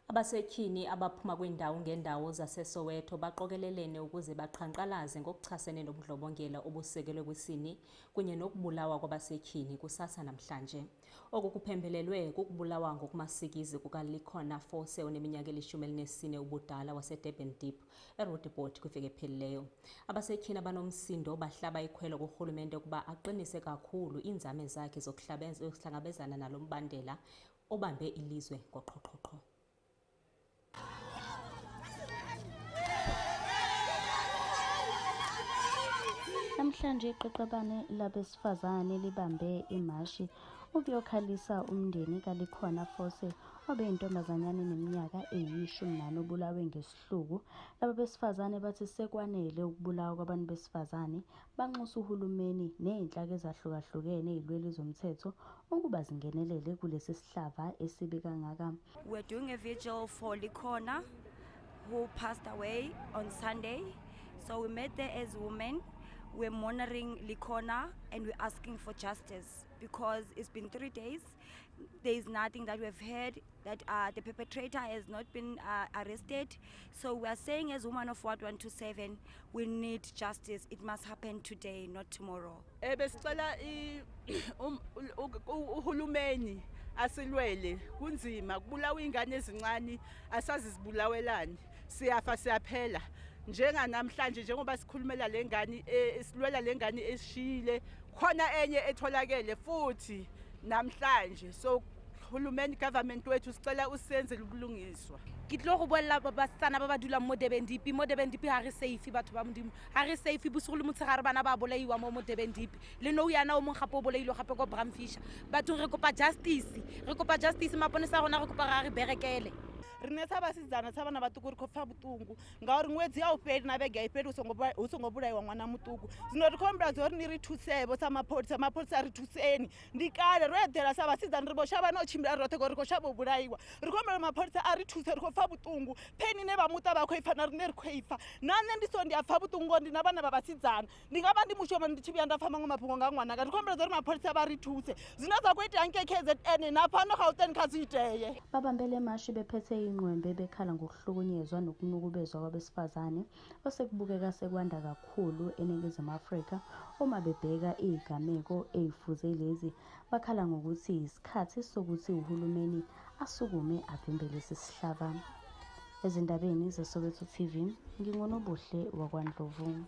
Abasetyhini abaphuma kwiindawo ngeendawo zaseSoweto baqokelelene ukuze baqhankqalaze ngokuchasene nobundlobongela obusekelwe kwisini kunye nokubulawa kwabasetyhini kusasa namhlanje. Oku kuphembelelwe kukubulawa ngokumasikizi kukaLikhona Force oneminyaka eli-14 ubudala waseDurban Deep eRoodepoort kwiveki ephelileyo. Abasetyhini abanomsindo bahlaba ikhwelo kurhulumente ukuba aqinise kakhulu iinzame zakhe zokuhlangabezana nalo mbandela obambe ilizwe ngoqhoqhoqho. Namhlanje iqeqebane labesifazane libambe imashi ukuyokhalisa umndeni kaLikhona Force obeyintombazanyana eneminyaka eyi-14 obulawe ngesihluku. Laba besifazane bathi sekwanele ukubulawa kwabantu besifazane, banxusa uhulumeni ney'nhlaka ezahlukahlukene ey'lwela ezomthetho ukuba zingenelele kulesi sihlava esibi kangaka. We're doing a vigil for Likhona, who passed away on Sunday. So we met there as women. We're monitoring Likhona and we're asking for justice because it's been 3 days. There is nothing that we've heard, that the perpetrator has not been arrested. So we are saying as women of Ward 127, we need justice. It must happen today, not tomorrow. Besicela uhulumeni asilwele kunzima kubulawa ingane ezincane asazi zibulawelani, siyafa siyaphela. Njenganamhlanje njengoba sikhulumela lengane esilwela lengane esishile khona enye etholakele futhi namhlanje. So hulumeni government wethu sicela usenzele ubulungiswa. Ke tlo go bolla basetsana ba ba dulang mo Durban Deep ha re safe batho ba modimo ha re safe bosigo le motshegare bana ba bolaiwa mo Durban Deep le no yana o mong gape o bolailwe gape ko Bramfisher. Batho re kopa justice maponesa rona re kopa re berekele. Rine sa basizana sa bana batuku ri khofa butungu ngauri ṅwedzi ya u fheli na vhege ya ifheli hu songo bulaiwa ṅwana mutuku. Zwino ri khombela zori ni ri thusevho sa mapholisa ri thuseni. Ndi kale ro eḓela sa basizana ri vho shavha no tshimbila roṱhe ngori ri khou shavha u bulaiwa. Ri khombela mapholisa a ri thuse ri khou pfa butungu, pheni ine vha muṱa vha khou ipfa na rine ri khou ipfa. Na nṋe ndi so ndi a pfa butungu ngori ndi na vhana vha vhasidzana, ndi nga vha ndi mushoma ndi tshi vhuya nda pfa maṅwe mafhungo nga ṅwana. Ri khombela zori mapholisa vha ri thuse zwine zwa khou itea nke KZN na phano Gauteng kha zwi iteye. Babambele mashi bephethe ingqwembe bekhala ngokuhlukunyezwa nokunukubezwa kwabesifazane osekubukeka sekwanda kakhulu eNingizimu Afrika. Uma bebheka izigameko ezifuze lezi bakhala ngokuthi isikhathi sokuthi uhulumeni asukume avimbele lesi sihlava. Ezindabeni zeSoweto TV, ngingonobuhle wakwaNdlovu.